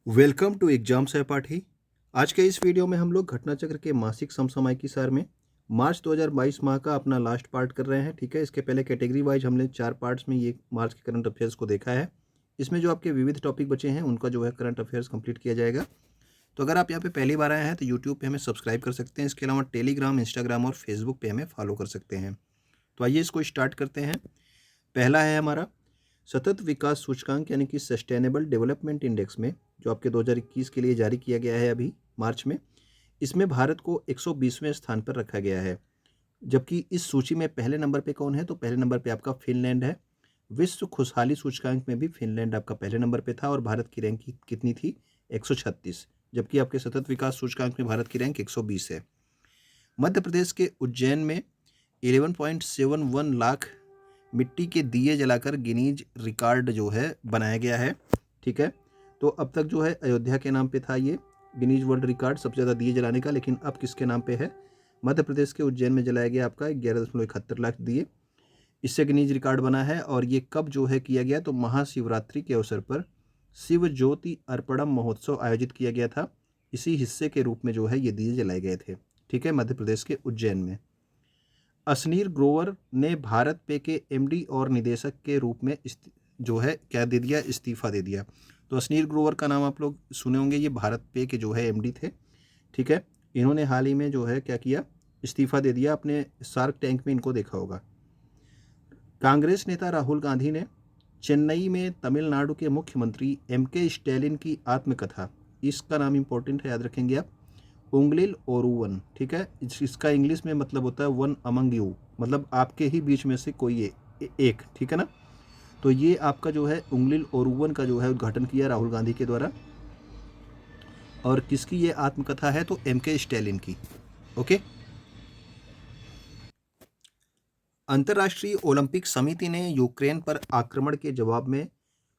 Welcome to exam सहपाठी। आज के इस वीडियो में हम लोग घटना चक्र के मासिक समसामयिकी सार में मार्च 2022 माह का अपना लास्ट पार्ट कर रहे हैं। ठीक है, इसके पहले कैटेगरी वाइज हमने 4 पार्ट्स में ये मार्च के करंट अफेयर्स को देखा है। इसमें जो आपके विविध टॉपिक बचे हैं उनका जो है करंट अफेयर्स कंप्लीट किया जाएगा। तो अगर आप यहाँ पे पहली बार आए हैं तो यूट्यूब पे हमें सब्सक्राइब कर सकते हैं। इसके अलावा टेलीग्राम, इंस्टाग्राम और फेसबुक पे हमें फॉलो कर सकते हैं। तो आइए इसको स्टार्ट करते हैं। पहला है हमारा सतत विकास सूचकांक यानी कि सस्टेनेबल डेवलपमेंट इंडेक्स में, जो आपके 2021 के लिए जारी किया गया है अभी मार्च में। इसमें भारत को 120वें स्थान पर रखा गया है। जबकि इस सूची में पहले नंबर पे कौन है, तो पहले नंबर पे आपका फिनलैंड है। विश्व खुशहाली सूचकांक में भी फिनलैंड आपका पहले नंबर पे था और भारत की रैंक कितनी थी, 136। जबकि आपके सतत विकास सूचकांक में भारत की रैंक 120 है। मध्य प्रदेश के उज्जैन में 11.71 लाख मिट्टी के दिए जलाकर गिनीज रिकॉर्ड जो है बनाया गया है। ठीक है, तो अब तक जो है अयोध्या के नाम पे था ये गिनीज वर्ल्ड रिकॉर्ड सबसे ज़्यादा दिए जलाने का, लेकिन अब किसके नाम पे है, मध्य प्रदेश के उज्जैन में जलाया गया आपका 11.71 लाख दिए। इससे गिनीज रिकॉर्ड बना है। और ये कब जो है किया गया, तो महाशिवरात्रि के अवसर पर शिव ज्योति अर्पणम महोत्सव आयोजित किया गया था। इसी हिस्से के रूप में जो है ये दिए जलाए गए थे। ठीक है, मध्य प्रदेश के उज्जैन में। असनीर ग्रोवर ने भारत पे के एमडी और निदेशक के रूप में जो है क्या दे दिया, इस्तीफा दे दिया। तो असनीर ग्रोवर का नाम आप लोग सुने होंगे, ये भारत पे के जो है एमडी थे। ठीक है, इन्होंने हाल ही में जो है क्या किया, इस्तीफा दे दिया। अपने शार्क टैंक में इनको देखा होगा। कांग्रेस नेता राहुल गांधी ने चेन्नई में तमिलनाडु के मुख्यमंत्री एमके स्टैलिन की आत्मकथा, इसका नाम इंपॉर्टेंट है, याद रखेंगे आप, उंगलिल ओरुवन। ठीक है, इसका इंग्लिश में मतलब होता है वन अमंग यू, मतलब आपके ही बीच में से कोई एक। ठीक है ना, तो ये आपका जो है उंगलिल ओरुवन का जो है उद्घाटन किया राहुल गांधी के द्वारा। और किसकी ये आत्मकथा है, तो एमके स्टैलिन की। ओके। अंतर्राष्ट्रीय ओलंपिक समिति ने यूक्रेन पर आक्रमण के जवाब में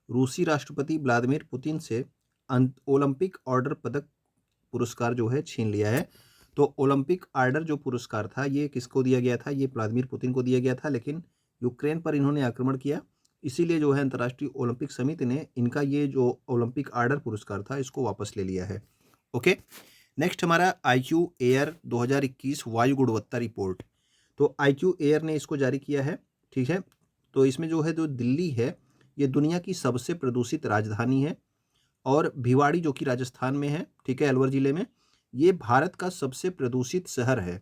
रूसी राष्ट्रपति व्लादिमीर पुतिन से ओलंपिक ऑर्डर पदक पुरस्कार जो है छीन लिया है। तो ओलंपिक ऑर्डर जो पुरस्कार था ये किसको दिया गया था, ये व्लादिमीर पुतिन को दिया गया था, लेकिन यूक्रेन पर इन्होंने आक्रमण किया, इसीलिए जो है अंतर्राष्ट्रीय ओलंपिक समिति ने इनका ये जो ओलंपिक ऑर्डर पुरस्कार था इसको वापस ले लिया है। ओके। नेक्स्ट हमारा IQ एयर 2021 वायु गुणवत्ता रिपोर्ट। तो IQ एयर ने इसको जारी किया है। ठीक है, तो इसमें जो है जो दिल्ली है ये दुनिया की सबसे प्रदूषित राजधानी है। और भिवाड़ी जो कि राजस्थान में है, ठीक है, अलवर जिले में, ये भारत का सबसे प्रदूषित शहर है।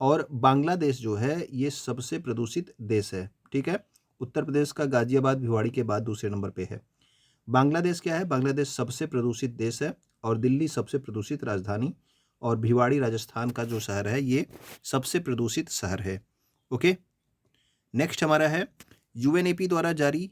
और बांग्लादेश जो है ये सबसे प्रदूषित देश है। ठीक है, उत्तर प्रदेश का गाजियाबाद भिवाड़ी के बाद दूसरे नंबर पे है। बांग्लादेश क्या है, बांग्लादेश सबसे प्रदूषित देश है और दिल्ली सबसे प्रदूषित राजधानी, और भिवाड़ी राजस्थान का जो शहर है ये सबसे प्रदूषित शहर है। ओके। नेक्स्ट हमारा है UNEP द्वारा जारी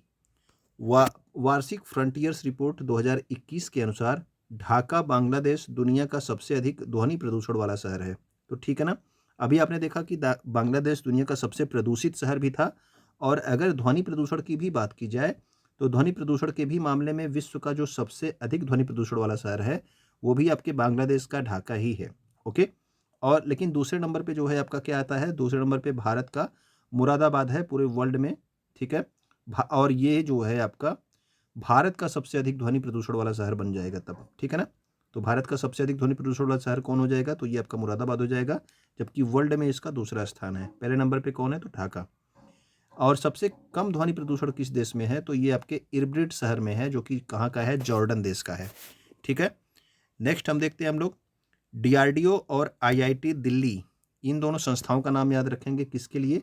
वार्षिक फ्रंटियर्स रिपोर्ट 2021 के अनुसार ढाका बांग्लादेश दुनिया का सबसे अधिक ध्वनि प्रदूषण वाला शहर है। तो ठीक है ना, अभी आपने देखा कि बांग्लादेश दुनिया का सबसे प्रदूषित शहर भी था। और अगर ध्वनि प्रदूषण की भी बात की जाए तो ध्वनि प्रदूषण के भी मामले में विश्व का जो सबसे अधिक ध्वनि प्रदूषण वाला शहर है वो भी आपके बांग्लादेश का ढाका ही है। ओके। और लेकिन दूसरे नंबर पे जो है आपका क्या आता है, दूसरे नंबर पे भारत का मुरादाबाद है पूरे वर्ल्ड में। ठीक है, और ये जो है आपका भारत का सबसे अधिक ध्वनि प्रदूषण वाला शहर बन जाएगा तब। ठीक है ना, तो भारत का सबसे अधिक ध्वनि प्रदूषण वाला शहर कौन हो जाएगा, तो ये आपका मुरादाबाद हो जाएगा। जबकि वर्ल्ड में इसका दूसरा स्थान है, पहले नंबर पे कौन है, तो ढाका। और सबसे कम ध्वनि प्रदूषण किस देश में है, तो ये आपके इरबिड शहर में है, जो कि कहाँ का है, जॉर्डन देश का है। ठीक है। नेक्स्ट हम देखते हैं हम लोग DRDO और IIT दिल्ली, इन दोनों संस्थाओं का नाम याद रखेंगे किसके लिए,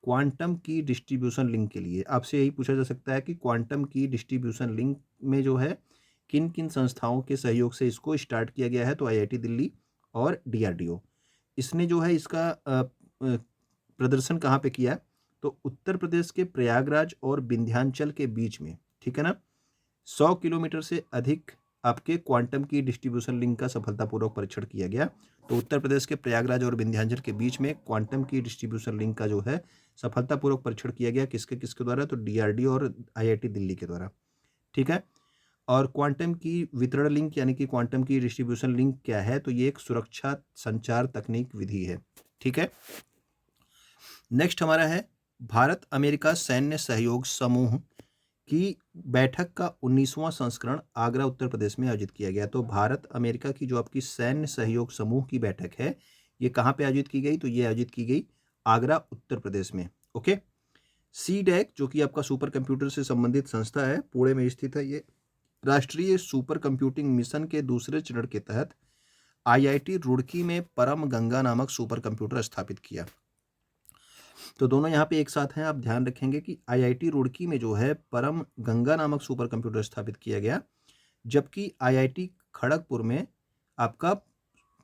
क्वांटम की डिस्ट्रीब्यूशन लिंक के लिए। आपसे यही पूछा जा सकता है कि क्वांटम की डिस्ट्रीब्यूशन लिंक में जो है किन किन संस्थाओं के सहयोग से इसको स्टार्ट किया गया है, तो IIT दिल्ली और DRDO। इसने जो है इसका प्रदर्शन कहाँ पे किया है, तो उत्तर प्रदेश के प्रयागराज और विंध्याचल के बीच में। ठीक है ना, 100 किलोमीटर से अधिक आपके क्वांटम की डिस्ट्रीब्यूशन लिंक का सफलतापूर्वक परीक्षण किया गया। तो उत्तर प्रदेश के प्रयागराज और विंध्याचल के बीच में क्वांटम की डिस्ट्रीब्यूशन लिंक का जो है सफलतापूर्वक परीक्षण किया गया, किसके किसके द्वारा, तो DRDO और IIT दिल्ली के द्वारा। ठीक है, और क्वांटम की वितरण लिंक यानी कि क्वांटम की डिस्ट्रीब्यूशन लिंक क्या है, तो ये एक सुरक्षा संचार तकनीक विधि है। ठीक है। नेक्स्ट हमारा है भारत अमेरिका सैन्य सहयोग समूह की बैठक का 19वां संस्करण आगरा उत्तर प्रदेश में आयोजित किया गया। तो भारत अमेरिका की जो आपकी सैन्य सहयोग समूह की बैठक है, ये कहाँ पे आयोजित की गई? तो ये आयोजित की गई आगरा उत्तर प्रदेश में। ओके। सीडैक जो कि आपका सुपर कंप्यूटर से संबंधित संस्था है, पुणे में स्थित है। ये राष्ट्रीय सुपर कंप्यूटिंग मिशन के दूसरे चरण के तहत आईआईटी रुड़की में परम गंगा नामक सुपर कंप्यूटर स्थापित किया। तो दोनों यहाँ पे एक साथ हैं। आप ध्यान रखेंगे कि आईआईटी रुड़की में जो है परम गंगा नामक सुपर कंप्यूटर स्थापित किया गया, जबकि आईआईटी खड़गपुर में आपका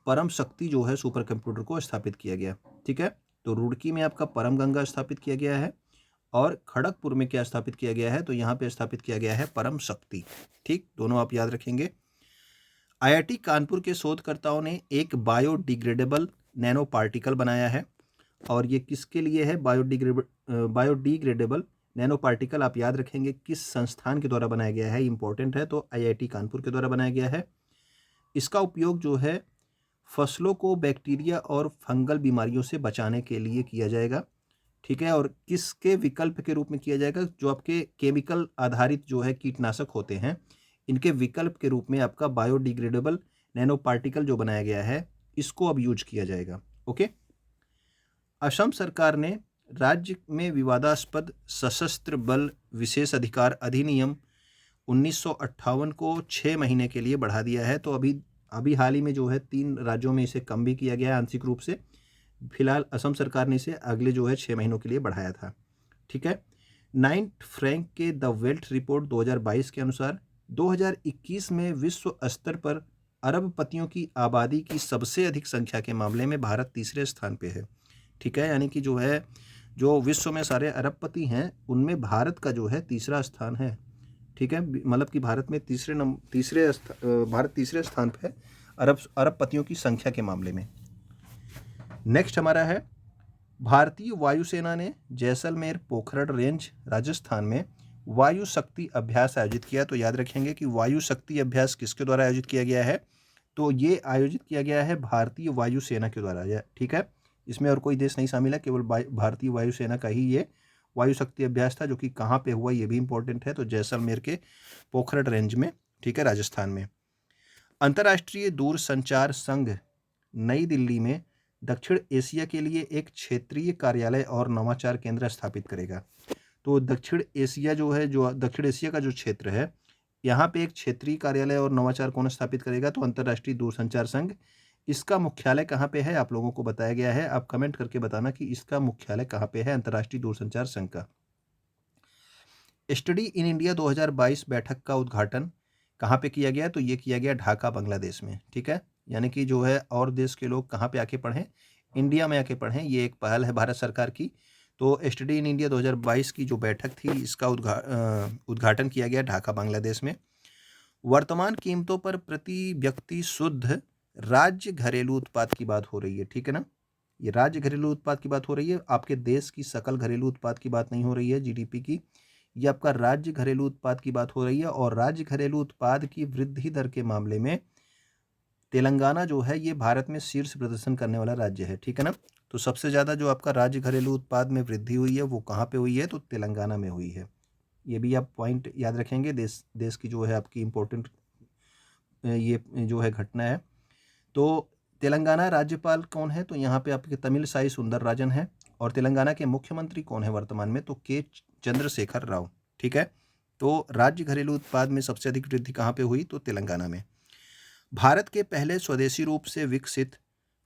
परम शक्ति जो है सुपर कंप्यूटर को स्थापित किया गया। ठीक है, तो रुड़की में आपका परम गंगा स्थापित किया गया है और खड़गपुर में क्या स्थापित किया गया है? तो यहाँ पे स्थापित किया गया है परम शक्ति। ठीक, दोनों आप याद रखेंगे। आईआईटी कानपुर के शोधकर्ताओं ने एक बायोडिग्रेडेबल नैनो पार्टिकल बनाया है और ये किसके लिए है? बायोडिग्रेडेबल नैनो पार्टिकल आप याद रखेंगे किस संस्थान के द्वारा बनाया गया है, इंपॉर्टेंट है। तो आईआईटी कानपुर के द्वारा बनाया गया है। इसका उपयोग जो है फसलों को बैक्टीरिया और फंगल बीमारियों से बचाने के लिए किया जाएगा। ठीक है, और किसके विकल्प के रूप में किया जाएगा? जो आपके केमिकल आधारित जो है कीटनाशक होते हैं, इनके विकल्प के रूप में आपका बायोडिग्रेडेबल नैनो पार्टिकल जो बनाया गया है, इसको अब यूज किया जाएगा। ओके। असम सरकार ने राज्य में विवादास्पद सशस्त्र बल विशेष अधिकार अधिनियम 1958 को 6 महीने के लिए बढ़ा दिया है। तो अभी हाल ही में जो है 3 राज्यों में इसे कम भी किया गया है आंशिक रूप से। फिलहाल असम सरकार ने इसे अगले जो है 6 महीनों के लिए बढ़ाया था। ठीक है। नाइट फ्रैंक के द वेल्थ रिपोर्ट 2022 के अनुसार 2021 में विश्व स्तर पर अरबपतियों की आबादी की सबसे अधिक संख्या के मामले में भारत तीसरे स्थान पे है। ठीक है, यानी कि जो है जो विश्व में सारे अरबपति हैं उनमें भारत का जो है तीसरा स्थान है। ठीक है, मतलब कि भारत में भारत तीसरे स्थान पे है अरबपतियों की संख्या के मामले में। नेक्स्ट हमारा है भारतीय वायुसेना ने जैसलमेर पोखरण रेंज राजस्थान में वायु शक्ति अभ्यास आयोजित किया। तो याद रखेंगे कि वायु शक्ति अभ्यास किसके द्वारा आयोजित किया गया है? तो ये आयोजित किया गया है भारतीय वायुसेना के द्वारा। ठीक है, इसमें और कोई देश नहीं शामिल है, केवल भारतीय वायुसेना का ही ये वायु शक्ति अभ्यास था, जो कि कहाँ पे हुआ ये भी इंपॉर्टेंट है। तो जैसलमेर के पोखरण रेंज में, ठीक है, राजस्थान में। अंतर्राष्ट्रीय दूरसंचार संघ नई दिल्ली में दक्षिण एशिया के लिए एक क्षेत्रीय कार्यालय और नवाचार केंद्र स्थापित करेगा। तो दक्षिण एशिया जो है, जो दक्षिण एशिया का जो क्षेत्र है, यहाँ पे एक क्षेत्रीय कार्यालय और नवाचार कौन स्थापित करेगा? तो अंतर्राष्ट्रीय दूरसंचार संघ। इसका मुख्यालय कहाँ पे है? आप लोगों को बताया गया है। आप कमेंट करके बताना कि इसका मुख्यालय कहाँ पे है अंतर्राष्ट्रीय दूरसंचार संघ का। स्टडी इन इंडिया 2022 बैठक का उद्घाटन कहाँ पे किया गया? तो ये किया गया ढाका बांग्लादेश में। ठीक है, यानी कि जो है और देश के लोग कहाँ पे आके पढ़ें? इंडिया में आके पढ़ें। ये एक पहल है भारत सरकार की। तो स्टडी इन इंडिया 2022 की जो बैठक थी, इसका उद्घाटन किया गया ढाका बांग्लादेश में। वर्तमान कीमतों पर प्रति व्यक्ति शुद्ध राज्य घरेलू उत्पाद की बात हो रही है। ठीक है ना, ये राज्य घरेलू उत्पाद की बात हो रही है, आपके देश की सकल घरेलू उत्पाद की बात नहीं हो रही है, जीडीपी की। ये आपका राज्य घरेलू उत्पाद की बात हो रही है। और राज्य घरेलू उत्पाद की वृद्धि दर के मामले में तेलंगाना जो है ये भारत में शीर्ष प्रदर्शन करने वाला राज्य है। ठीक है ना, तो सबसे ज़्यादा जो आपका राज्य घरेलू उत्पाद में वृद्धि हुई है वो कहाँ पे हुई है? तो तेलंगाना में हुई है। ये भी आप पॉइंट याद रखेंगे। देश की जो है आपकी इम्पोर्टेंट ये जो है घटना है। तो तेलंगाना राज्यपाल कौन है? तो यहाँ पे आपके तमिलसाई सुंदरराजन है। और तेलंगाना के मुख्यमंत्री कौन है वर्तमान में? तो के चंद्रशेखर राव। ठीक है, तो राज्य घरेलू उत्पाद में सबसे अधिक वृद्धि कहाँ पे हुई? तो तेलंगाना में। भारत के पहले स्वदेशी रूप से विकसित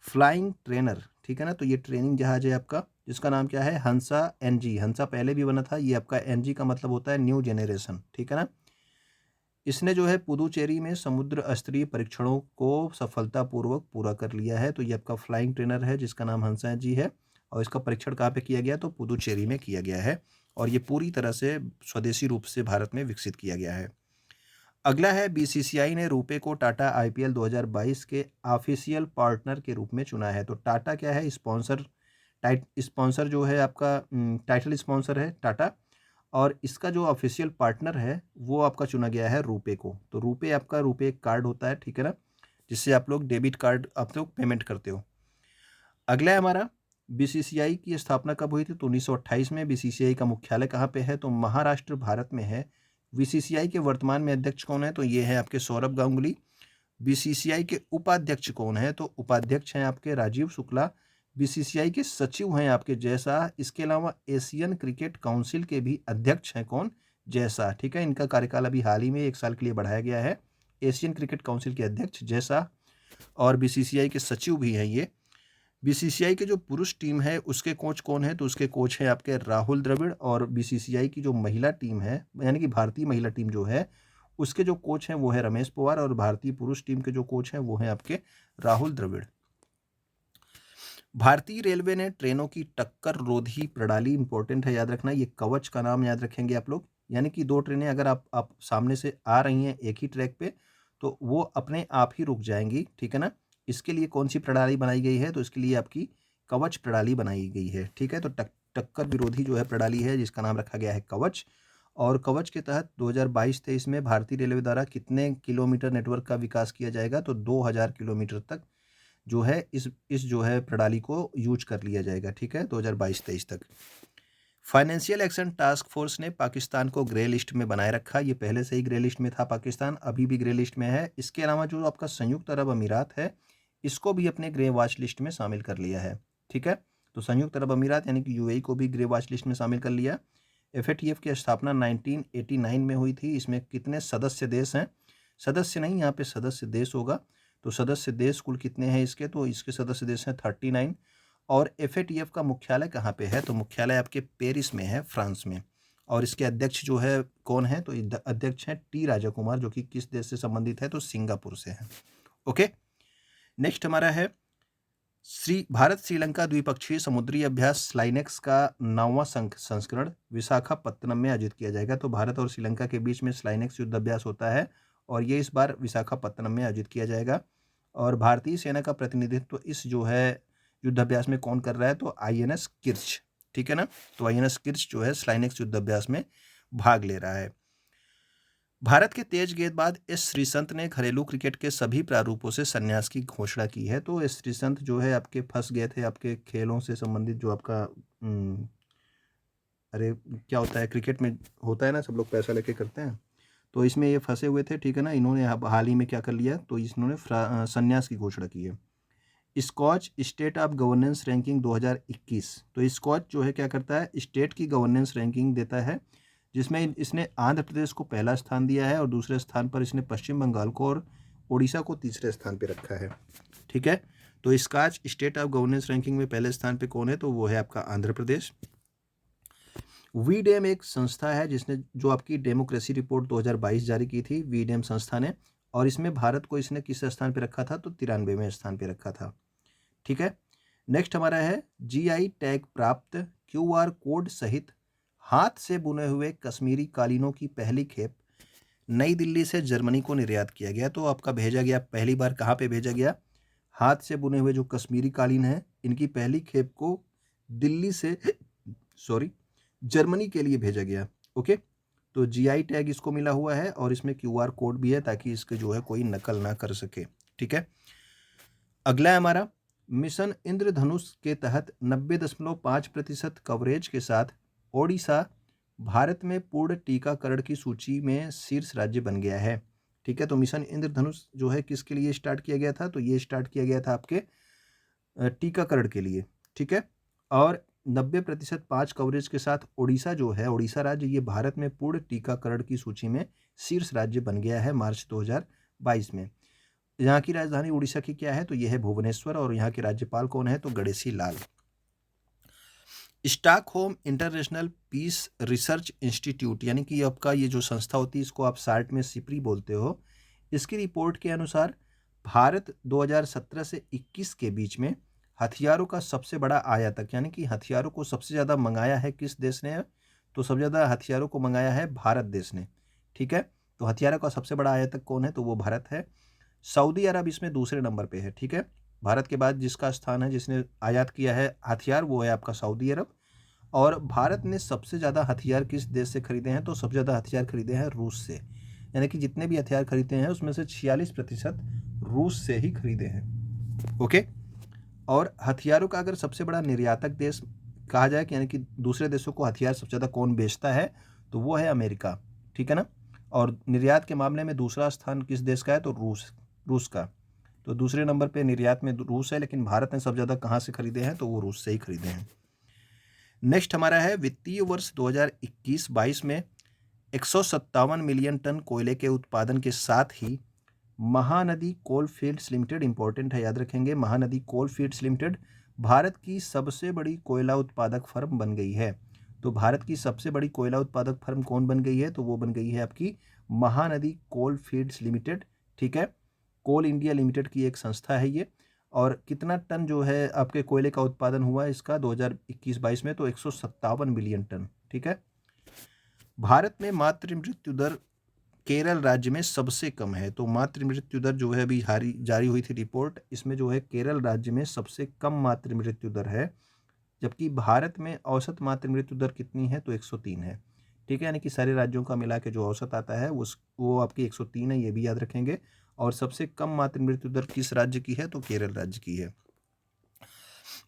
फ्लाइंग ट्रेनर, ठीक है ना, तो ये ट्रेनिंग जहाज है आपका, जिसका नाम क्या है? हंसा एनजी। हंसा पहले भी बना था, ये आपका एनजी का मतलब होता है न्यू जेनरेशन। ठीक है ना, इसने जो है पुदुचेरी में समुद्र स्तरीय परीक्षणों को सफलतापूर्वक पूरा कर लिया है। तो ये आपका फ्लाइंग ट्रेनर है जिसका नाम हंसा जी है। और इसका परीक्षण कहाँ पे किया गया? तो पुदुचेरी में किया गया है। और ये पूरी तरह से स्वदेशी रूप से भारत में विकसित किया गया है। अगला है बीसीसीआई ने रुपे को टाटा आईपीएल 2022 के ऑफिशियल पार्टनर के रूप में चुना है। तो टाटा क्या है? स्पॉन्सर जो है आपका टाइटल स्पॉन्सर है टाटा। और इसका जो ऑफिशियल पार्टनर है वो आपका चुना गया है रुपे को। तो रुपे आपका रुपे कार्ड होता है, ठीक है ना, जिससे आप लोग डेबिट कार्ड आप लोग पेमेंट करते हो। अगला है हमारा बीसीसीआई की स्थापना कब हुई थी? तो 1928 में। बीसीसीआई का मुख्यालय कहाँ पे है? तो महाराष्ट्र भारत में है। बीसीसीआई के वर्तमान में अध्यक्ष कौन है? तो ये है आपके सौरभ गांगुली। बीसीसीआई के उपाध्यक्ष कौन है? तो उपाध्यक्ष हैं आपके राजीव शुक्ला। बीसीसीआई के सचिव हैं आपके जय शाह। इसके अलावा एशियन क्रिकेट काउंसिल के भी अध्यक्ष हैं कौन? जय शाह। ठीक है, इनका कार्यकाल अभी हाल ही में 1 साल के लिए बढ़ाया गया है। एशियन क्रिकेट काउंसिल के अध्यक्ष जय शाह और बीसीसीआई के सचिव भी हैं ये। बीसीसीआई के जो पुरुष टीम है उसके कोच कौन है? तो उसके कोच हैं आपके राहुल द्रविड़। और बीसीसीआई की जो महिला टीम है, यानी कि भारतीय महिला टीम जो है, उसके जो कोच हैं वो है रमेश पवार। और भारतीय पुरुष टीम के जो कोच हैं वो हैं आपके राहुल द्रविड़। भारतीय रेलवे ने ट्रेनों की टक्कर रोधी प्रणाली, इंपॉर्टेंट है याद रखना, ये कवच का नाम याद रखेंगे आप लोग। यानी कि 2 ट्रेनें अगर आप सामने से आ रही हैं एक ही ट्रैक पे, तो वो अपने आप ही रुक जाएंगी। ठीक है ना। इसके लिए कौन सी प्रणाली बनाई गई है? तो इसके लिए आपकी कवच प्रणाली बनाई गई है। ठीक है, तो टक्कर विरोधी जो है प्रणाली है जिसका नाम रखा गया है कवच। और कवच के तहत 2022-23 में भारतीय रेलवे द्वारा कितने किलोमीटर नेटवर्क का विकास किया जाएगा? तो 2000 किलोमीटर तक जो है इस जो है प्रणाली को यूज कर लिया जाएगा। ठीक है, 2022-23 तक। फाइनेंशियल एक्शन टास्क फोर्स ने पाकिस्तान को ग्रे लिस्ट में बनाए रखा। ये पहले से ही ग्रे लिस्ट में था पाकिस्तान, अभी भी ग्रे लिस्ट में है। इसके अलावा जो आपका संयुक्त अरब अमीरात है, इसको भी अपने ग्रे वॉच लिस्ट में शामिल कर लिया है। ठीक है, तो संयुक्त अरब अमीरात यानी कि यूएई को भी ग्रे वॉच लिस्ट में शामिल कर लिया। एफएटीएफ की स्थापना 1989 में हुई थी। इसमें कितने सदस्य देश हैं? सदस्य नहीं, यहाँ पे सदस्य देश होगा। तो सदस्य देश कुल कितने हैं इसके? तो इसके सदस्य देश हैं 39। और एफएटीएफ का मुख्यालय कहाँ पे है? तो मुख्यालय आपके पेरिस में है, फ्रांस में। और इसके अध्यक्ष जो है कौन है? तो अध्यक्ष हैं टी राजा कुमार, जो कि किस देश से संबंधित है? तो सिंगापुर से है। ओके, नेक्स्ट हमारा है भारत श्रीलंका द्विपक्षीय समुद्री अभ्यास स्लाइनेक्स का 9वां संस्करण विशाखापत्तनम में आयोजित किया जाएगा। तो भारत और श्रीलंका के बीच में स्लाइनेक्स युद्ध अभ्यास होता है और ये इस बार विशाखापत्तनम में आयोजित किया जाएगा। और भारतीय सेना का प्रतिनिधित्व इस जो है युद्धाभ्यास में कौन कर रहा है? तो आईएनएस किर्च। ठीक है ना, तो आईएनएस किर्च जो है स्लाइनेक्स युद्धाभ्यास में भाग ले रहा है। भारत के तेज गेंदबाज एस श्रीसंत ने घरेलू क्रिकेट के सभी प्रारूपों से संन्यास की घोषणा की है। तो एस श्रीसंत जो है आपके फंस गए थे आपके खेलों से संबंधित, जो आपका अरे क्या होता है क्रिकेट में होता है ना, सब लोग पैसा लेके करते हैं, तो इसमें ये फंसे हुए थे। ठीक है ना, इन्होंने हाल ही में क्या कर लिया? तो इन्होंने संन्यास की घोषणा की है। Skoch state of governance ranking 2021। तो स्कॉच जो है क्या करता है? स्टेट की गवर्नेंस रैंकिंग देता है, जिसमें इसने आंध्र प्रदेश को पहला स्थान दिया है और दूसरे स्थान पर इसने पश्चिम बंगाल को और उड़ीसा को तीसरे स्थान पे रखा है। ठीक है, तो Skoch state of governance ranking में पहले स्थान पे कौन है? तो वो है आपका आंध्र प्रदेश। वीडेम एक संस्था है जिसने जो आपकी डेमोक्रेसी रिपोर्ट 2022 जारी की थी, वीडेम संस्था ने, और इसमें भारत को इसने किस स्थान पे रखा था? तो 93वें स्थान पे रखा था। ठीक है, नेक्स्ट हमारा है जीआई टैग प्राप्त क्यूआर कोड सहित हाथ से बुने हुए कश्मीरी कालीनों की पहली खेप नई दिल्ली से जर्मनी को निर्यात किया गया। तो आपका भेजा गया पहली बार कहाँ पे भेजा गया? हाथ से बुने हुए जो कश्मीरी कालीन है, इनकी पहली खेप को दिल्ली से जर्मनी के लिए भेजा गया। ओके, तो जीआई टैग इसको मिला हुआ है और इसमें क्यूआर कोड भी है ताकि इसके जो है कोई नकल ना कर सके। ठीक है, अगला है हमारा मिशन इंद्रधनुष के तहत 90.5% कवरेज के साथ ओडिशा भारत में पूर्ण टीकाकरण की सूची में शीर्ष राज्य बन गया है। ठीक है, तो मिशन इंद्रधनुष जो है किसके लिए स्टार्ट किया गया था? तो ये स्टार्ट किया गया था आपके टीकाकरण के लिए। ठीक है, और 90% 5 कवरेज के साथ ओडिशा जो है, ओडिशा राज्य, ये भारत में पूर्ण टीकाकरण की सूची में शीर्ष राज्य बन गया है मार्च 2022 में। यहाँ की राजधानी उड़ीसा की क्या है? तो यह है भुवनेश्वर। और यहाँ के राज्यपाल कौन है? तो Ganeshi Lal. Stockholm international peace research institute, यानी कि आपका ये जो संस्था होती है इसको आप शार्ट में सिप्री बोलते हो, इसकी रिपोर्ट के अनुसार भारत 2017 से 21 के बीच में हथियारों का सबसे बड़ा आयातक, यानी कि हथियारों को सबसे ज़्यादा मंगाया है किस देश ने? तो सबसे ज़्यादा हथियारों को मंगाया है भारत देश ने। ठीक है, तो हथियारों का सबसे बड़ा आयातक कौन है? तो वो भारत है। सऊदी अरब इसमें दूसरे नंबर पे है। ठीक है, भारत के बाद जिसका स्थान है जिसने आयात किया है हथियार, वो है आपका सऊदी अरब। और भारत ने सबसे ज़्यादा हथियार किस देश से खरीदे हैं? तो सबसे ज़्यादा हथियार खरीदे हैं रूस से। यानी कि जितने भी हथियार खरीदे हैं उसमें से 46% रूस से ही खरीदे हैं। ओके, और हथियारों का अगर सबसे बड़ा निर्यातक देश कहा जाए कि यानी कि दूसरे देशों को हथियार सबसे ज़्यादा कौन बेचता है? तो वो है अमेरिका। ठीक है ना, और निर्यात के मामले में दूसरा स्थान किस देश का है? तो रूस का। तो दूसरे नंबर पे निर्यात में रूस है, लेकिन भारत ने सबसे ज़्यादा कहाँ से खरीदे हैं? तो वो रूस से ही खरीदे हैं। नेक्स्ट हमारा है वित्तीय वर्ष 2021-22 में 157 मिलियन टन कोयले के उत्पादन के साथ ही महानदी कोलफील्ड्स लिमिटेड, इंपॉर्टेंट है याद रखेंगे, महानदी कोलफील्ड्स लिमिटेड भारत की सबसे बड़ी कोयला उत्पादक फर्म बन गई है। तो भारत की सबसे बड़ी कोयला उत्पादक फर्म कौन बन गई है? तो वो बन गई है आपकी महानदी कोलफील्ड्स लिमिटेड। ठीक है, कोल इंडिया लिमिटेड की एक संस्था है ये। और कितना टन जो है आपके कोयले का उत्पादन हुआ इसका 2021-22 में? तो 157 मिलियन टन। ठीक है, भारत में मातृ मृत्यु दर केरल राज्य में सबसे कम है। तो मातृ मृत्यु दर जो है अभी जारी हुई थी रिपोर्ट, इसमें जो है केरल राज्य में सबसे कम मातृ मृत्यु दर है, जबकि भारत में औसत मातृ मृत्यु दर कितनी है? तो 103 है। ठीक है, यानी कि सारे राज्यों का मिला के जो औसत आता है वो आपकी 103 है, ये भी याद रखेंगे। और सबसे कम मातृ मृत्यु दर किस राज्य की है? तो केरल राज्य की है।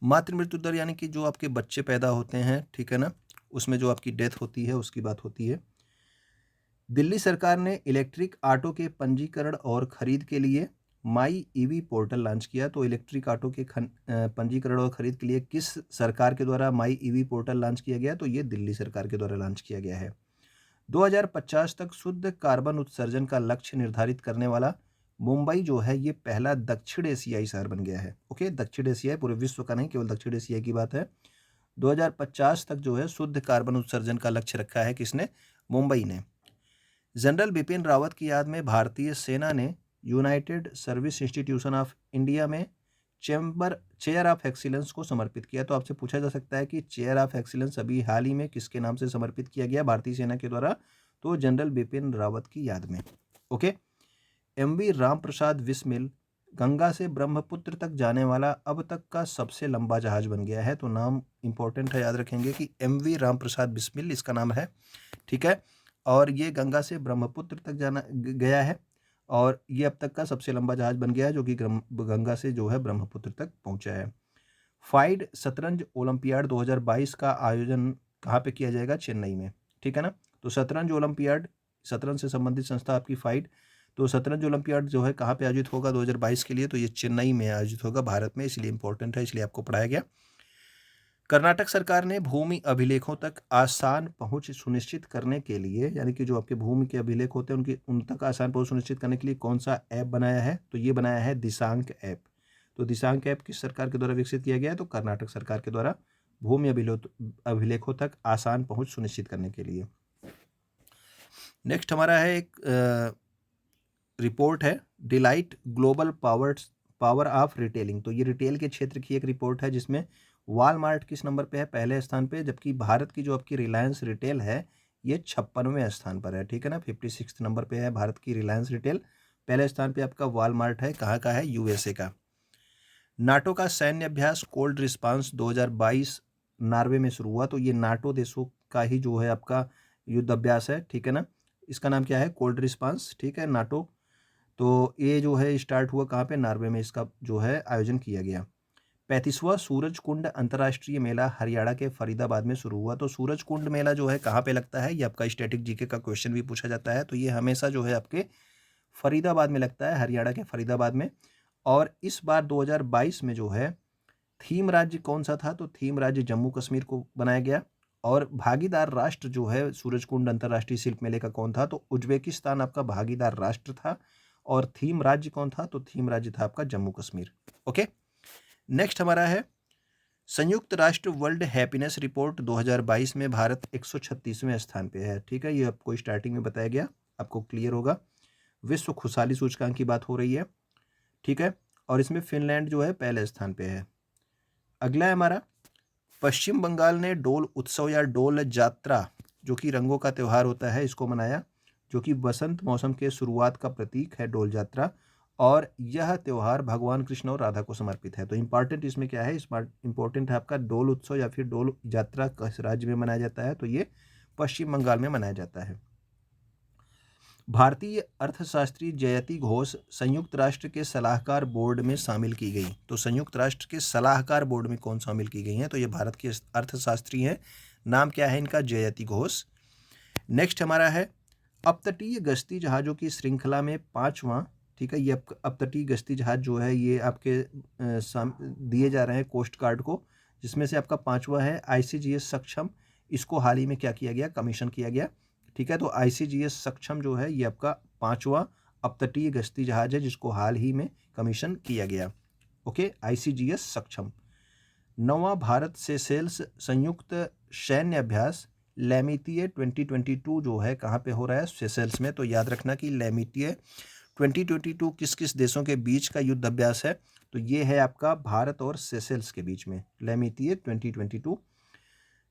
मातृ मृत्यु दर यानी कि जो आपके बच्चे पैदा होते हैं, ठीक है ना, उसमें जो आपकी डेथ होती है उसकी बात होती है। दिल्ली सरकार ने इलेक्ट्रिक ऑटो के पंजीकरण और खरीद के लिए माई ईवी पोर्टल लॉन्च किया। तो इलेक्ट्रिक ऑटो के पंजीकरण और खरीद के लिए किस सरकार के द्वारा माई ईवी पोर्टल लॉन्च किया गया? तो ये दिल्ली सरकार के द्वारा लॉन्च किया गया है। 2050 तक शुद्ध कार्बन उत्सर्जन का लक्ष्य निर्धारित करने वाला मुंबई जो है ये पहला दक्षिण एशियाई शहर बन गया है। ओके, दक्षिण एशिया, पूरे विश्व का नहीं, केवल दक्षिण एशिया की बात है। 2050 तक जो है शुद्ध कार्बन उत्सर्जन का लक्ष्य रखा है किसने? मुंबई ने। जनरल बिपिन रावत की याद में भारतीय सेना ने United service institution of India में चेयर ऑफ एक्सीलेंस को समर्पित किया। तो आपसे पूछा जा सकता है कि चेयर ऑफ एक्सीलेंस अभी हाल ही में किसके नाम से समर्पित किया गया भारतीय सेना के द्वारा? तो जनरल बिपिन रावत की याद में। ओके, एमवी राम प्रसाद बिस्मिल गंगा से ब्रह्मपुत्र तक जाने वाला अब तक का सबसे लंबा जहाज बन गया है। तो नाम इंपॉर्टेंट है, याद रखेंगे कि एमवी राम प्रसाद बिस्मिल इसका नाम है। ठीक है, और ये गंगा से ब्रह्मपुत्र तक गया है, और ये अब तक का सबसे लंबा जहाज बन गया है जो कि गंगा से जो है ब्रह्मपुत्र तक पहुंचा है। फाइड शतरंज ओलंपियाड 2022 का आयोजन कहाँ पे किया जाएगा? चेन्नई में। ठीक है ना, तो शतरंज ओलंपियाड, शतरंज से संबंधित संस्था आपकी फाइड, तो शतरंज ओलंपियाड जो है कहाँ पे आयोजित होगा 2022 के लिए? तो ये चेन्नई में आयोजित होगा, भारत में, इसलिए इंपॉर्टेंट है, इसलिए आपको पढ़ाया गया। कर्नाटक सरकार ने भूमि अभिलेखों तक आसान पहुंच सुनिश्चित करने के लिए, यानी कि जो आपके भूमि के अभिलेख होते हैं उनकी उन तक आसान पहुंच सुनिश्चित करने के लिए कौन सा ऐप बनाया है? तो ये बनाया है दिशांक ऐप। तो दिशांक ऐप किस सरकार के द्वारा विकसित किया गया है? तो कर्नाटक सरकार के द्वारा, भूमि अभिलेखों तक आसान पहुंच सुनिश्चित करने के लिए। नेक्स्ट हमारा है एक रिपोर्ट है Deloitte global power of retailing. तो ये रिटेल के क्षेत्र की एक रिपोर्ट है जिसमें वॉलमार्ट किस नंबर पे है? पहले स्थान पे, जबकि भारत की जो आपकी रिलायंस रिटेल है ये 56वें स्थान पर है। ठीक है ना, 56 नंबर पे है भारत की रिलायंस रिटेल। पहले स्थान पे आपका वॉलमार्ट है, कहाँ का है? यूएसए का। नाटो का सैन्य अभ्यास कोल्ड रिस्पांस 2022 नॉर्वे में शुरू हुआ। तो ये नाटो देशों का ही जो है आपका युद्ध अभ्यास है। ठीक है ना, इसका नाम क्या है? Cold response. ठीक है, नाटो। तो ये जो है स्टार्ट हुआ कहाँ पे? नॉर्वे में इसका जो है आयोजन किया गया। 35वां सूरज कुंड अंतर्राष्ट्रीय मेला हरियाणा के फरीदाबाद में शुरू हुआ। तो सूरज कुंड मेला जो है कहाँ पे लगता है? ये आपका स्टैटिक जीके का क्वेश्चन भी पूछा जाता है। तो ये हमेशा जो है आपके फरीदाबाद में लगता है, हरियाणा के फरीदाबाद में। और इस बार 2022 में जो है थीम राज्य कौन सा था? तो थीम राज्य जम्मू कश्मीर को बनाया गया। और भागीदार राष्ट्र जो है सूरज कुंड अंतर्राष्ट्रीय शिल्प मेले का कौन था? तो उज्बेकिस्तान आपका भागीदार राष्ट्र था। और थीम राज्य कौन था? तो थीम राज्य था आपका जम्मू कश्मीर। ओके, नेक्स्ट हमारा है संयुक्त राष्ट्र वर्ल्ड हैप्पीनेस रिपोर्ट 2022 में भारत 136वें स्थान पे है। ठीक है, ये आपको स्टार्टिंग में बताया गया, आपको क्लियर होगा। विश्व खुशहाली सूचकांक की बात हो रही है। ठीक है, और इसमें फिनलैंड जो है पहले स्थान पे है। अगला है हमारा पश्चिम बंगाल ने डोल उत्सव या डोल जात्रा, जो कि रंगों का त्यौहार होता है, इसको मनाया, जो कि बसंत मौसम के शुरुआत का प्रतीक है डोल जात्रा। और यह त्यौहार भगवान कृष्ण और राधा को समर्पित है। तो इंपॉर्टेंट इसमें क्या है? इंपॉर्टेंट है आपका डोल उत्सव या फिर डोल यात्रा किस राज्य में मनाया जाता है? तो ये पश्चिम बंगाल में मनाया जाता है। भारतीय अर्थशास्त्री जयति घोष संयुक्त राष्ट्र के सलाहकार बोर्ड में शामिल की गई। तो संयुक्त राष्ट्र के सलाहकार बोर्ड में कौन शामिल की गई हैं? तो ये भारत के अर्थशास्त्री हैं। नाम क्या है इनका? जयति घोष। नेक्स्ट हमारा है अपतटीय गश्ती जहाज़ों की श्रृंखला में पाँचवां, ठीक है, ये अपतटीय गश्ती जहाज़ जो है ये आपके दिए जा रहे हैं कोस्ट गार्ड को, जिसमें से आपका पाँचवा है आईसीजीएस सक्षम। इसको हाल ही में क्या किया गया, कमीशन किया गया, ठीक है। तो आईसीजीएस सक्षम जो है ये आपका पाँचवा अपतटीय गश्ती जहाज़ है जिसको हाल ही में कमीशन किया गया। ओके, आईसीजीएस सक्षम। नौवां भारत सेशेल्स संयुक्त सैन्य अभ्यास लेमितिए 2022 जो है कहाँ पे हो रहा है, सेशेल्स में। तो याद रखना कि लेमितिए 2022 किस किस देशों के बीच का युद्ध अभ्यास है, तो ये है आपका भारत और सेशेल्स के बीच में, लेमितिए 2022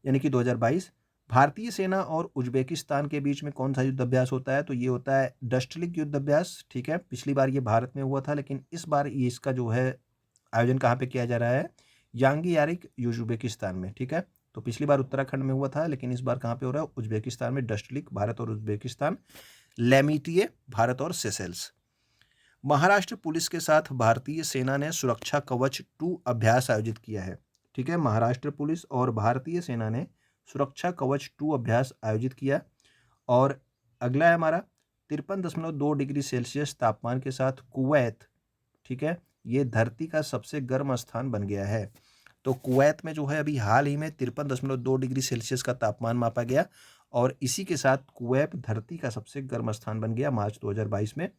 यानी कि 2022। भारतीय सेना और उज्बेकिस्तान के बीच में कौन सा युद्ध अभ्यास होता है, तो ये होता है डस्टलिक युद्ध अभ्यास, ठीक है। पिछली बार ये भारत में हुआ था, लेकिन इस बार ये इसका जो है आयोजन कहाँ पे किया जा रहा है, यांगी यारिक उज्बेकिस्तान में, ठीक है। तो पिछली बार उत्तराखंड में हुआ था, लेकिन इस बार कहाँ पे हो रहा है, उज्बेकिस्तान में। डस्टलिक भारत और उज्बेकिस्तान, लेमितिए भारत और सेशेल्स। महाराष्ट्र पुलिस के साथ भारतीय सेना ने सुरक्षा कवच 2 अभ्यास आयोजित किया है, ठीक है। महाराष्ट्र पुलिस और भारतीय सेना ने सुरक्षा कवच 2 अभ्यास आयोजित किया। और अगला है हमारा 53.2 डिग्री सेल्सियस तापमान के साथ कुवैत, ठीक है, ये धरती का सबसे गर्म स्थान बन गया है। तो कुवैत में जो है अभी हाल ही में 53.2 डिग्री सेल्सियस का तापमान मापा गया, और इसी के साथ कुवैत धरती का सबसे गर्म स्थान बन गया मार्च 2022 में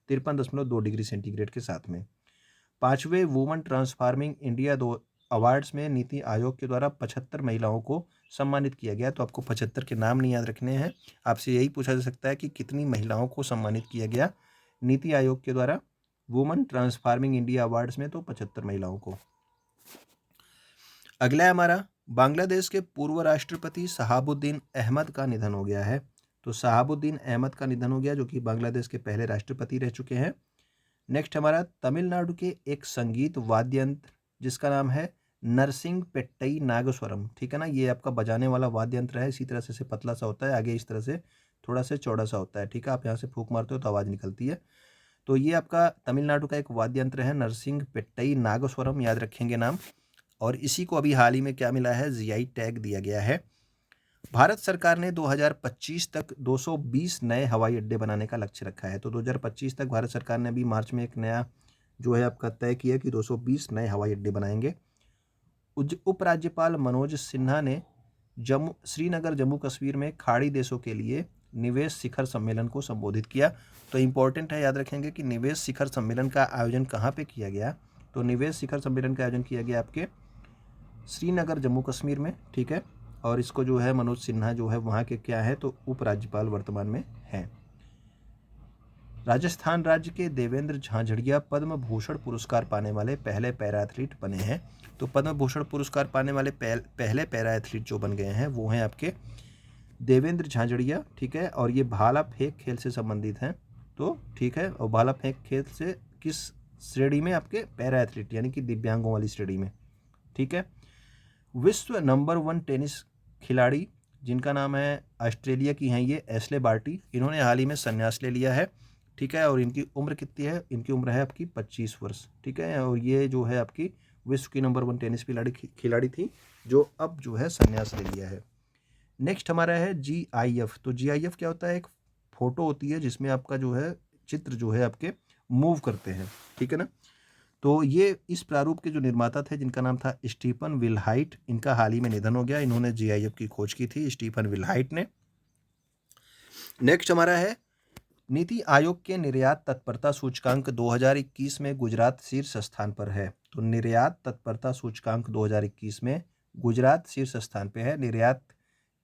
53.2 डिग्री सेंटीग्रेड के साथ में। पांचवें वुमेन ट्रांसफॉर्मिंग इंडिया दो अवार्ड्स में नीति आयोग के द्वारा 75 महिलाओं को सम्मानित किया गया। तो आपको 75 के नाम नहीं याद रखने हैं, आपसे यही पूछा जा सकता है कि कितनी महिलाओं को सम्मानित किया गया नीति आयोग के द्वारा वुमेन ट्रांसफॉर्मिंग इंडिया अवार्ड्स में, तो 75 महिलाओं को। अगला है हमारा बांग्लादेश के पूर्व राष्ट्रपति शहाबुद्दीन अहमद का निधन हो गया है। तो शहाबुद्दीन अहमद का निधन हो गया, जो कि बांग्लादेश के पहले राष्ट्रपति रह चुके हैं। नेक्स्ट हमारा तमिलनाडु के एक संगीत वाद्य यंत्र जिसका नाम है नरसिंग पेट्टई नागस्वरम, ठीक है ना। ये आपका बजाने वाला वाद्य यंत्र है, इसी तरह से पतला सा होता है, आगे इस तरह से थोड़ा सा चौड़ा सा होता है, ठीक है। आप यहाँ से फूंक मारते हो तो आवाज़ निकलती है। तो ये आपका तमिलनाडु का एक वाद्य यंत्र है नरसिंग पेट्टई नागस्वरम, याद रखेंगे नाम। और इसी को अभी हाल ही में क्या मिला है, जीआई टैग दिया गया है। भारत सरकार ने 2025 तक 220 नए हवाई अड्डे बनाने का लक्ष्य रखा है। तो 2025 तक भारत सरकार ने अभी मार्च में एक नया जो है आपका तय किया कि 220 नए हवाई अड्डे बनाएंगे। उपराज्यपाल मनोज सिन्हा ने श्रीनगर जम्मू कश्मीर में खाड़ी देशों के लिए निवेश शिखर सम्मेलन को संबोधित किया। तो इम्पोर्टेंट है, याद रखेंगे कि निवेश शिखर सम्मेलन का आयोजन कहाँ पे किया गया, तो निवेश शिखर सम्मेलन का आयोजन किया गया आपके श्रीनगर जम्मू कश्मीर में, ठीक है। और इसको जो है मनोज सिन्हा जो है वहाँ के क्या है, तो उपराज्यपाल वर्तमान में हैं। राजस्थान राज्य के देवेंद्र झांझड़िया पद्म भूषण पुरस्कार पाने वाले पहले पैरा एथलीट बने हैं। तो पद्म भूषण पुरस्कार पाने वाले पहले पैरा एथलीट जो बन गए हैं वो हैं आपके देवेंद्र झांझड़िया, ठीक है। और ये भाला फेंक खेल से संबंधित हैं, तो ठीक है। और भाला फेंक खेल से किस श्रेणी में, आपके पैरा एथलीट यानी कि दिव्यांगों वाली श्रेणी में, ठीक है। विश्व नंबर 1 टेनिस खिलाड़ी जिनका नाम है, ऑस्ट्रेलिया की हैं ये एशले बार्टी, इन्होंने हाल ही में संन्यास ले लिया है, ठीक है। और इनकी उम्र कितनी है, इनकी उम्र है आपकी 25 वर्ष, ठीक है। और ये जो है आपकी विश्व की नंबर 1 टेनिस खिलाड़ी थी जो अब जो है संन्यास ले लिया है। नेक्स्ट हमारा है GIF। तो GIF क्या होता है, एक फोटो होती है जिसमें आपका जो है चित्र जो है आपके मूव करते हैं, ठीक है ना। तो ये इस प्रारूप के जो निर्माता थे जिनका नाम था स्टीफन विलहाइट, इनका हाल ही में निधन हो गया। इन्होंने GIF की खोज की थी, स्टीफन विलहाइट ने। नेक्स्ट हमारा है नीति आयोग के निर्यात तत्परता सूचकांक 2021 में गुजरात शीर्ष स्थान पर है। तो निर्यात तत्परता सूचकांक 2021 में गुजरात शीर्ष स्थान पे है। निर्यात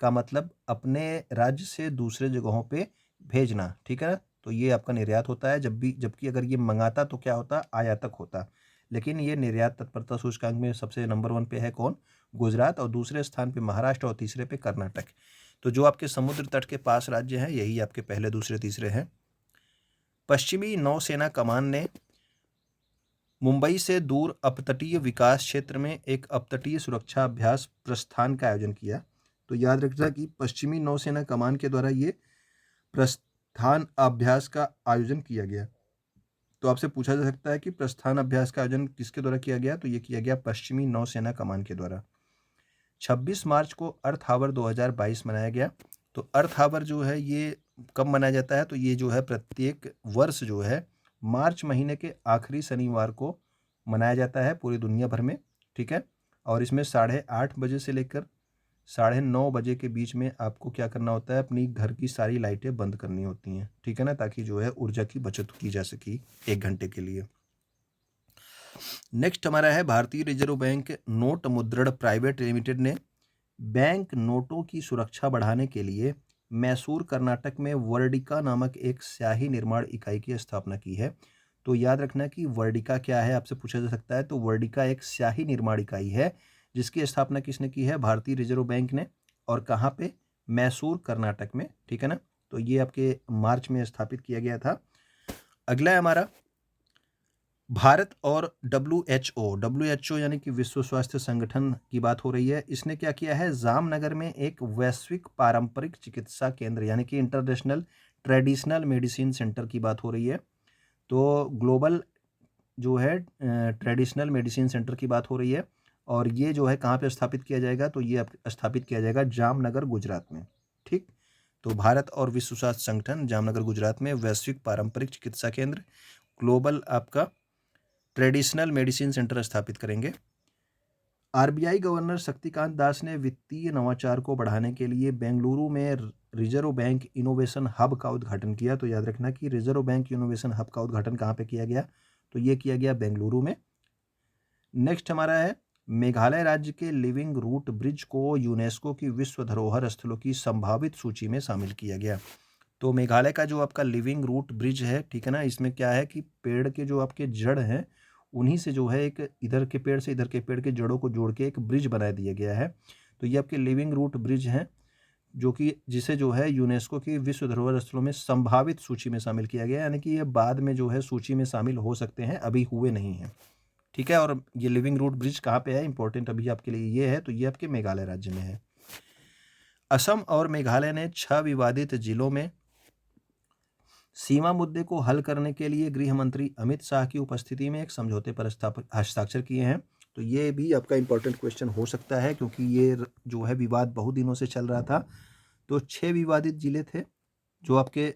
का मतलब अपने राज्य से दूसरे जगहों पे भेजना, ठीक है। तो ये आपका निर्यात होता है, जबकि अगर ये मंगाता तो क्या होता, आयातक होता। लेकिन ये निर्यात तत्परता सूचकांक में सबसे नंबर 1 पे है कौन, गुजरात। और दूसरे स्थान पे महाराष्ट्र और तीसरे पे कर्नाटक। तो जो आपके समुद्र तट के पास राज्य हैं यही आपके पहले, दूसरे, तीसरे हैं। पश्चिमी नौसेना कमान ने मुंबई से दूर अपतटीय विकास क्षेत्र में एक अपतटीय सुरक्षा अभ्यास प्रस्थान का आयोजन किया। तो याद रखना कि पश्चिमी नौसेना कमान के द्वारा ये प्रस्थान अभ्यास का आयोजन किया गया। तो आपसे पूछा जा सकता है कि प्रस्थान अभ्यास का आयोजन किसके द्वारा किया गया, तो ये किया गया पश्चिमी नौसेना कमान के द्वारा। 26 मार्च को अर्थ आवर 2022 मनाया गया। तो अर्थ आवर जो है ये कब मनाया जाता है, तो ये जो है प्रत्येक वर्ष जो है मार्च महीने के आखिरी शनिवार को मनाया जाता है पूरी दुनिया भर में, ठीक है। और इसमें 8:30 बजे से लेकर 9:30 बजे के बीच में आपको क्या करना होता है, अपनी घर की सारी लाइटें बंद करनी होती हैं, ठीक है ना, ताकि जो है ऊर्जा की बचत की जा सके 1 घंटे के लिए। नेक्स्ट हमारा है भारतीय रिजर्व बैंक नोट मुद्रण प्राइवेट लिमिटेड ने बैंक नोटों की सुरक्षा बढ़ाने के लिए मैसूर कर्नाटक में वर्डिका नामक एक स्याही निर्माण इकाई की स्थापना की है। तो याद रखना कि वर्डिका क्या है, आपसे पूछा जा सकता है। तो वर्डिका एक स्याही निर्माण इकाई है जिसकी स्थापना किसने की है, भारतीय रिजर्व बैंक ने। और कहाँ पे, मैसूर कर्नाटक में, ठीक है ना। तो ये आपके मार्च में स्थापित किया गया था। अगला है हमारा भारत और डब्ल्यू.एच.ओ यानी कि विश्व स्वास्थ्य संगठन की बात हो रही है। इसने क्या किया है, जामनगर में एक वैश्विक पारंपरिक चिकित्सा केंद्र यानी कि इंटरनेशनल ट्रेडिशनल मेडिसिन सेंटर की बात हो रही है। तो ग्लोबल जो है ट्रेडिशनल मेडिसिन सेंटर की बात हो रही है। और ये जो है कहाँ पे स्थापित किया जाएगा, तो ये स्थापित किया जाएगा जामनगर गुजरात में, ठीक। तो भारत और विश्व स्वास्थ्य संगठन जामनगर गुजरात में वैश्विक पारंपरिक चिकित्सा केंद्र ग्लोबल आपका ट्रेडिशनल मेडिसिन सेंटर स्थापित करेंगे। आरबीआई गवर्नर शक्तिकांत दास ने वित्तीय नवाचार को बढ़ाने के लिए बेंगलुरु में रिजर्व बैंक इनोवेशन हब का उद्घाटन किया। तो याद रखना कि रिजर्व बैंक इनोवेशन हब का उद्घाटन कहाँ पे किया गया, तो ये किया गया बेंगलुरु में। नेक्स्ट हमारा है मेघालय राज्य के लिविंग रूट ब्रिज को यूनेस्को की विश्व धरोहर स्थलों की संभावित सूची में शामिल किया गया। तो मेघालय का जो आपका लिविंग रूट ब्रिज है, ठीक है ना, इसमें क्या है कि पेड़ के जो आपके जड़ हैं उन्हीं से जो है एक इधर के पेड़ से इधर के पेड़ के जड़ों को जोड़ के एक ब्रिज बना दिया गया है। तो ये आपके लिविंग रूट ब्रिज हैं जो कि जिसे जो है यूनेस्को की विश्व धरोहर स्थलों में संभावित सूची में शामिल किया गया है, यानी कि ये बाद में जो है सूची में शामिल हो सकते हैं, अभी हुए नहीं हैं, ठीक है। और ये लिविंग रूट ब्रिज कहाँ पे है, इंपॉर्टेंट अभी आपके लिए ये है, तो ये आपके मेघालय राज्य में है। असम और मेघालय ने 6 विवादित जिलों में सीमा मुद्दे को हल करने के लिए गृह मंत्री अमित शाह की उपस्थिति में एक समझौते पर हस्ताक्षर किए हैं। तो ये भी आपका इंपॉर्टेंट क्वेश्चन हो सकता है क्योंकि ये जो है विवाद बहुत दिनों से चल रहा था। तो 6 विवादित जिले थे जो आपके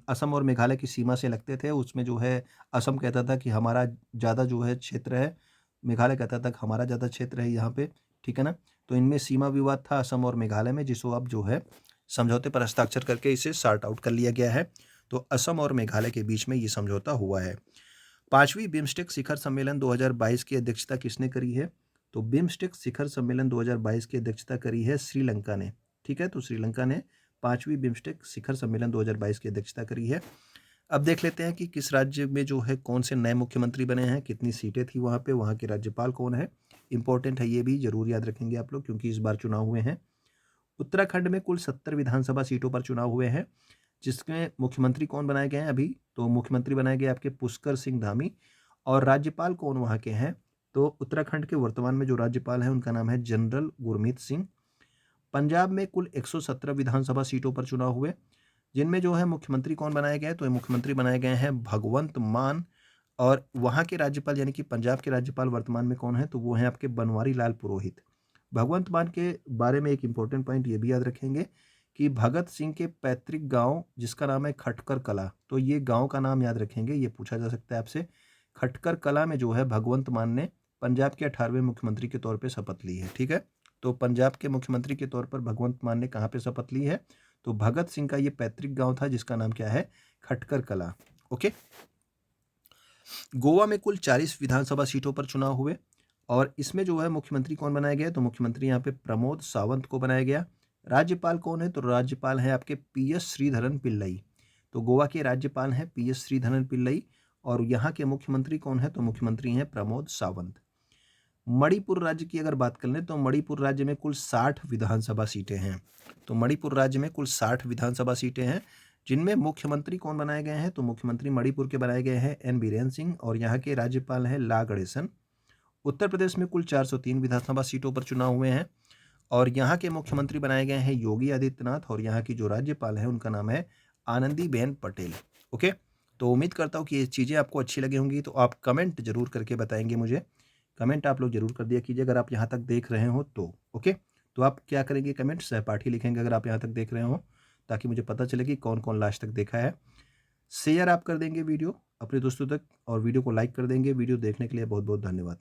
असम और मेघालय की सीमा से लगते थे। उसमें जो है असम कहता था कि हमारा ज़्यादा जो है क्षेत्र है, मेघालय कहता था कि हमारा ज़्यादा क्षेत्र है यहाँ पे, ठीक है ना। तो इनमें सीमा विवाद था असम और मेघालय में, जिसको अब जो है समझौते पर हस्ताक्षर करके इसे सॉर्ट आउट कर लिया गया है। तो असम और मेघालय के बीच में ये समझौता हुआ है। 5वीं बिम्स्टेक शिखर सम्मेलन 2022 की अध्यक्षता किसने करी है, तो बिम्स्टेक शिखर सम्मेलन 2022 की अध्यक्षता करी है श्रीलंका ने, ठीक है। तो श्रीलंका ने 5वीं बिम्स्टेक शिखर सम्मेलन 2022 की अध्यक्षता करी है। अब देख लेते हैं कि किस राज्य में जो है कौन से नए मुख्यमंत्री बने हैं, कितनी सीटें थी वहाँ पे, वहाँ के राज्यपाल कौन है। इंपॉर्टेंट है, ये भी जरूर याद रखेंगे आप लोग क्योंकि इस बार चुनाव हुए हैं। उत्तराखंड में कुल 70 विधानसभा सीटों पर चुनाव हुए हैं, जिसमें मुख्यमंत्री कौन बनाए गए हैं अभी, तो मुख्यमंत्री बनाए गए आपके पुष्कर सिंह धामी। और राज्यपाल कौन वहाँ के हैं, तो उत्तराखंड के वर्तमान में जो राज्यपाल हैं उनका नाम है जनरल गुरमीत सिंह। पंजाब में कुल 117 विधानसभा सीटों पर चुनाव हुए, जिनमें जो है मुख्यमंत्री कौन बनाए गए, तो मुख्यमंत्री बनाए गए हैं भगवंत मान। और वहाँ के राज्यपाल यानी कि पंजाब के राज्यपाल वर्तमान में कौन है, तो वो हैं आपके बनवारी लाल पुरोहित। भगवंत मान के बारे में एक इंपॉर्टेंट पॉइंट ये भी याद रखेंगे कि भगत सिंह के पैतृक गांव जिसका नाम है खटकर कला, तो ये गांव का नाम याद रखेंगे, ये पूछा जा सकता है आपसे। खटकर कला में जो है भगवंत मान ने पंजाब के 18वें मुख्यमंत्री के तौर पे शपथ ली है, ठीक है। तो पंजाब के मुख्यमंत्री के तौर पर भगवंत मान ने कहाँ पे शपथ ली है, तो भगत सिंह का ये पैतृक गांव था जिसका नाम क्या है, खटकर कला, ओके। गोवा में कुल 40 विधानसभा सीटों पर चुनाव हुए और इसमें जो है मुख्यमंत्री कौन बनाया गया, तो मुख्यमंत्री यहाँ पे प्रमोद सावंत को बनाया गया। राज्यपाल कौन है, तो राज्यपाल है आपके पीएस श्रीधरन पिल्लई। तो गोवा के राज्यपाल हैं पीएस श्रीधरन पिल्लई और यहाँ के मुख्यमंत्री कौन है, तो मुख्यमंत्री हैं प्रमोद सावंत। मणिपुर राज्य की अगर बात कर लें तो मणिपुर राज्य में कुल 60 विधानसभा सीटें हैं। तो मणिपुर राज्य में कुल 60 विधानसभा सीटें हैं, जिनमें मुख्यमंत्री कौन बनाए गए हैं, तो मुख्यमंत्री मणिपुर के बनाए गए हैं एन बीरेन सिंह और यहाँ के राज्यपाल हैं ला गणेशन। उत्तर प्रदेश में कुल 403 विधानसभा सीटों पर चुनाव हुए हैं और यहाँ के मुख्यमंत्री बनाए गए हैं योगी आदित्यनाथ और यहाँ की जो राज्यपाल है उनका नाम है आनंदीबेन पटेल, ओके। तो उम्मीद करता हूँ कि ये चीज़ें आपको अच्छी लगी होंगी, तो आप कमेंट जरूर करके बताएंगे मुझे। कमेंट आप लोग जरूर कर दिया कीजिए अगर आप यहाँ तक देख रहे हो तो, ओके। तो आप क्या करेंगे, कमेंट सहपाठी लिखेंगे अगर आप यहाँ तक देख रहे हो। ताकि मुझे पता चले कि कौन कौन लास्ट तक देखा है। शेयर आप कर देंगे वीडियो अपने दोस्तों तक और वीडियो को लाइक कर देंगे। वीडियो देखने के लिए बहुत बहुत धन्यवाद।